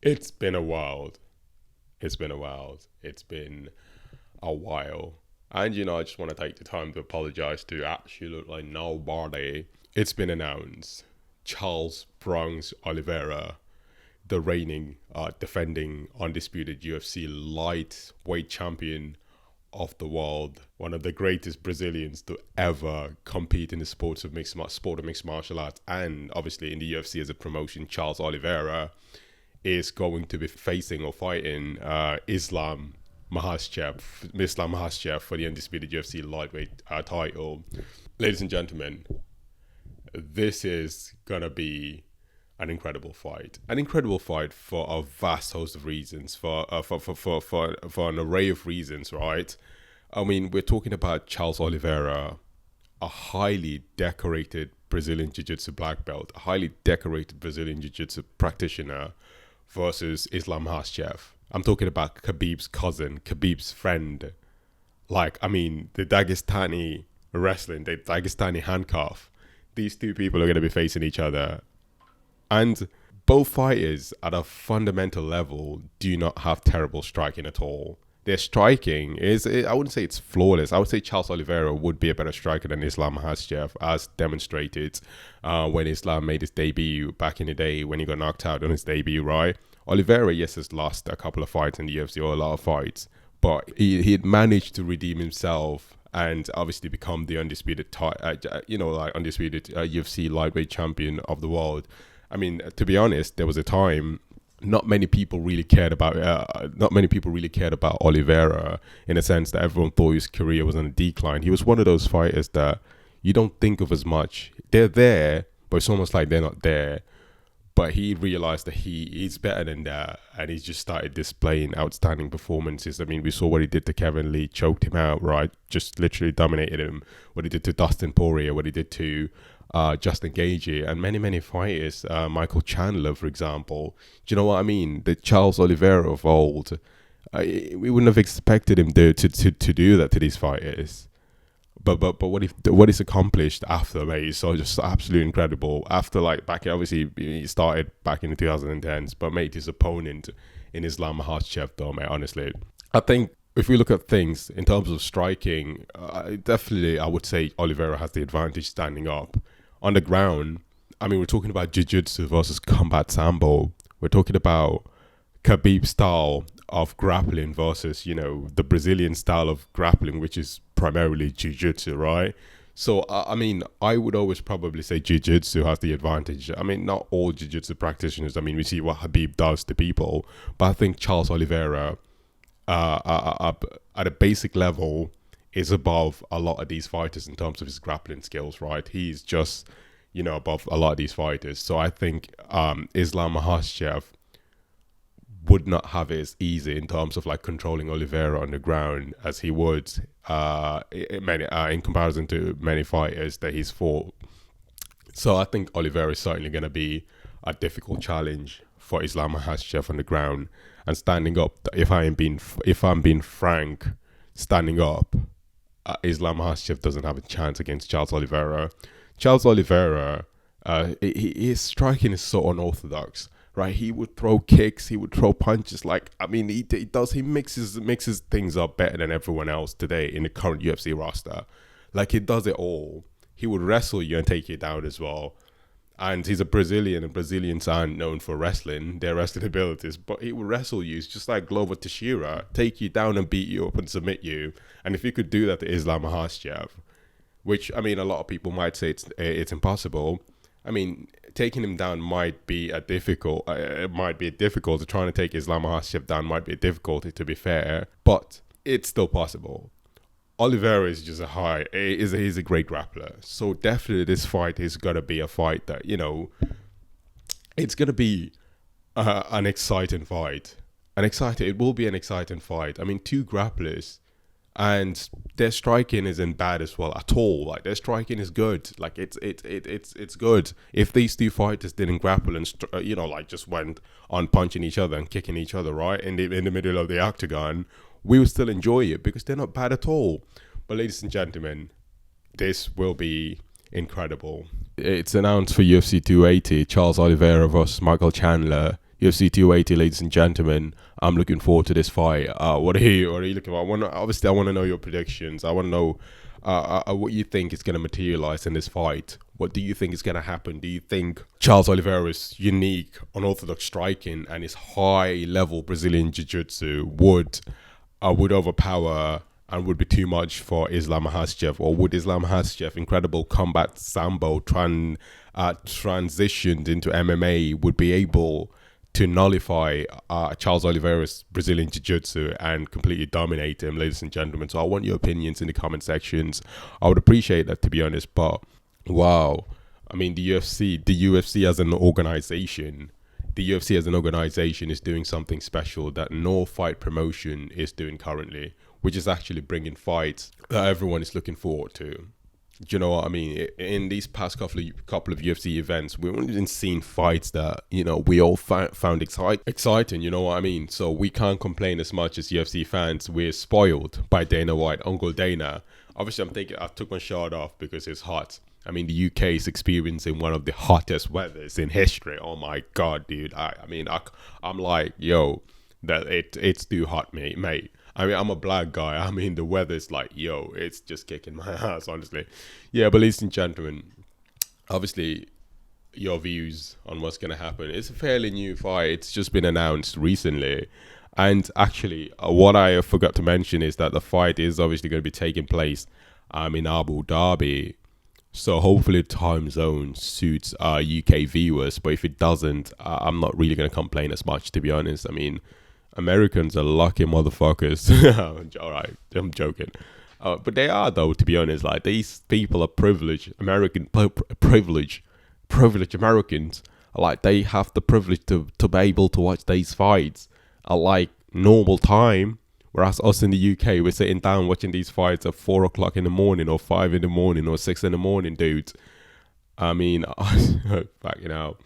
It's been a while. It's been a while. It's been a while. And I just want to take the time to apologize to absolutely nobody. It's been announced. Charles Bronx Oliveira, the reigning, defending, undisputed UFC lightweight champion of the world, one of the greatest Brazilians to ever compete in the sport of mixed martial arts, and obviously in the UFC as a promotion, Charles Oliveira is going to be facing or fighting Islam Makhachev for the undisputed UFC lightweight title. Ladies and gentlemen, this is gonna be an incredible fight. An incredible fight for a vast host of reasons, for an array of reasons, right? I mean, we're talking about Charles Oliveira, a highly decorated Brazilian Jiu-Jitsu black belt, a highly decorated Brazilian Jiu-Jitsu practitioner, versus Islam Makhachev. I'm talking about Khabib's cousin, Khabib's friend. Like, I mean, the Dagestani wrestling, the Dagestani handcuff. These two people are going to be facing each other. And both fighters, at a fundamental level, do not have terrible striking at all. Their striking I wouldn't say it's flawless. I would say Charles Oliveira would be a better striker than Islam Makhachev, as demonstrated when Islam made his debut back in the day when he got knocked out on his debut, right? Oliveira, yes, has lost a couple of fights in the UFC, or a lot of fights, but he had managed to redeem himself and obviously become the undisputed, undisputed UFC lightweight champion of the world. I mean, to be honest, there was a time not many people really cared about Oliveira, in a sense that everyone thought his career was on a decline. He was one of those fighters that you don't think of as much. They're there, but it's almost like they're not there. But he realized that he's better than that, and he just started displaying outstanding performances. I mean, we saw what he did to Kevin Lee, choked him out, right? Just literally dominated him. What he did to Dustin Poirier, what he did to Justin Gagey, and many fighters. Michael Chandler, for example. Do you know what I mean? The Charles Oliveira of old. We wouldn't have expected him to do that to these fighters. But what he's accomplished after, mate, is so just absolutely incredible. After, like, back, obviously he started back in the 2010s, but mate, his opponent in Islam Makhachev, though, mate, honestly, I think if we look at things in terms of striking, definitely I would say Oliveira has the advantage standing up. On the ground, I mean, we're talking about jiu-jitsu versus combat sambo. We're talking about Khabib's style of grappling versus, the Brazilian style of grappling, which is primarily jiu-jitsu, right? So, I mean, I would always probably say jiu-jitsu has the advantage. I mean, not all jiu-jitsu practitioners. I mean, we see what Khabib does to people, but I think Charles Oliveira, at a basic level, is above a lot of these fighters in terms of his grappling skills, right? He's just, above a lot of these fighters. So I think Islam Makhachev would not have it as easy in terms of like controlling Oliveira on the ground as he would in comparison to many fighters that he's fought. So I think Oliveira is certainly going to be a difficult challenge for Islam Makhachev on the ground and standing up. If I'm being frank, standing up, Islam Makhachev doesn't have a chance against Charles Oliveira. Charles Oliveira, his striking is so unorthodox. Right, he would throw kicks, he would throw punches. Like, I mean, he mixes things up better than everyone else today in the current UFC roster. Like, he does it all. He would wrestle you and take you down as well. And he's a Brazilian, and Brazilians aren't known for wrestling, their wrestling abilities, but he would wrestle you. It's just like Glover Teixeira, take you down and beat you up and submit you. And if you could do that to Islam Makhachev, which, I mean, a lot of people might say it's impossible. I mean, taking him down might be a difficult. Trying to take Islam Makhachev down might be a difficulty, to be fair, but it's still possible. Oliveira is just he's a great grappler. So definitely this fight is gonna be a fight that it's gonna be an exciting fight. It will be an exciting fight. I mean, two grapplers. And their striking isn't bad as well at all. Like, their striking is good. Like, it's good. If these two fighters didn't grapple and just went on punching each other and kicking each other right in the middle of the octagon, we would still enjoy it because they're not bad at all. But ladies and gentlemen, this will be incredible. It's announced for UFC 280, Charles Oliveira versus Michael Chandler. UFC 280, ladies and gentlemen. I'm looking forward to this fight. What are you looking for? I want to know your predictions. I want to know what you think is going to materialize in this fight. What do you think is going to happen? Do you think Charles Oliveira's unique, unorthodox striking and his high-level Brazilian jiu-jitsu would overpower and would be too much for Islam Makhachev, or would Islam Makhachev incredible combat sambo transitioned into MMA would be able to nullify Charles Oliveira's Brazilian Jiu-Jitsu and completely dominate him, ladies and gentlemen? So I want your opinions in the comment sections. I would appreciate that, to be honest. But wow, I mean, the UFC as an organization, is doing something special that no fight promotion is doing currently, which is actually bringing fights that everyone is looking forward to. Do you know what I mean? In these past couple of UFC events, we've only been seeing fights that, we all found exciting. You know what I mean? So we can't complain as much as UFC fans. We're spoiled by Dana White, Uncle Dana. Obviously, I'm thinking I took my shirt off because it's hot. I mean, the UK is experiencing one of the hottest weathers in history. Oh my God, dude! I'm like, yo, that it's too hot, mate. I mean, I'm a black guy. I mean, the weather's like, yo, it's just kicking my ass, honestly. Yeah, but ladies and gentlemen, obviously, your views on what's going to happen. It's a fairly new fight. It's just been announced recently. And actually, what I forgot to mention is that the fight is obviously going to be taking place in Abu Dhabi. So hopefully the time zone suits UK viewers. But if it doesn't, I'm not really going to complain as much, to be honest. I mean, Americans are lucky motherfuckers. All right, I'm joking. But they are, though, to be honest. Like, these people are privileged privileged Americans. Like, they have the privilege to be able to watch these fights at like normal time. Whereas us in the UK, we're sitting down watching these fights at 4 o'clock in the morning or 5 in the morning or 6 in the morning, dudes. I mean, fucking hell.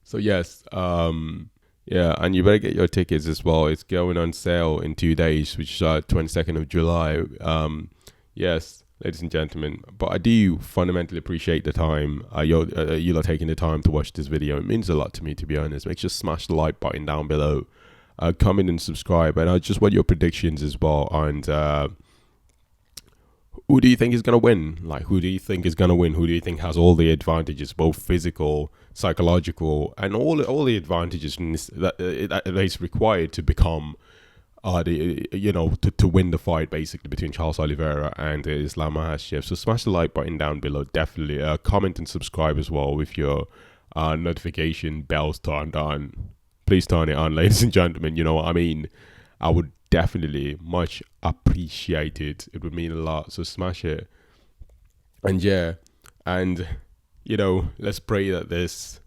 So yes, yeah, and you better get your tickets as well. It's going on sale in 2 days, which is 22nd of July. Yes, ladies and gentlemen. But I do fundamentally appreciate the time. You're taking the time to watch this video. It means a lot to me, to be honest. Make sure to smash the like button down below. Comment and subscribe. And I just want your predictions as well. And who do you think is going to win? Like, who do you think is going to win? Who do you think has all the advantages, both physical, psychological, and all the advantages that is required to become, to win the fight, basically, between Charles Oliveira and Islam Makhachev? So smash the like button down below. Definitely comment and subscribe as well with your notification bells turned on. Please turn it on, ladies and gentlemen. You know what I mean? I would definitely much appreciate it. It would mean a lot. So smash it. And yeah, and let's pray that this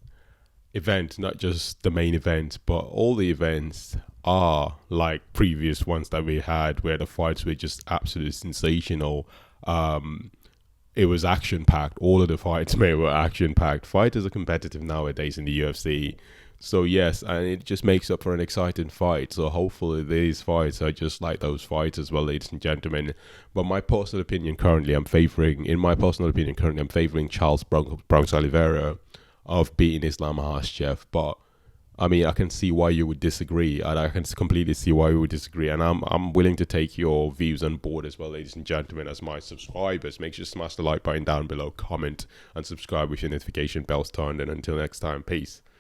event, not just the main event, but all the events are like previous ones that we had, where the fights were just absolutely sensational. It was action packed. All of the fights, were action packed. Fighters are competitive nowadays in the UFC. So yes, and it just makes up for an exciting fight. So hopefully these fights are just like those fights as well, ladies and gentlemen. But my personal opinion currently, I'm favoring Charles Bronx Oliveira of beating Islam Makhachev. But I mean, I can see why you would disagree, and I can completely see why you would disagree. And I'm willing to take your views on board as well, ladies and gentlemen, as my subscribers. Make sure to smash the like button down below, comment, and subscribe with your notification bells turned. And until next time, peace.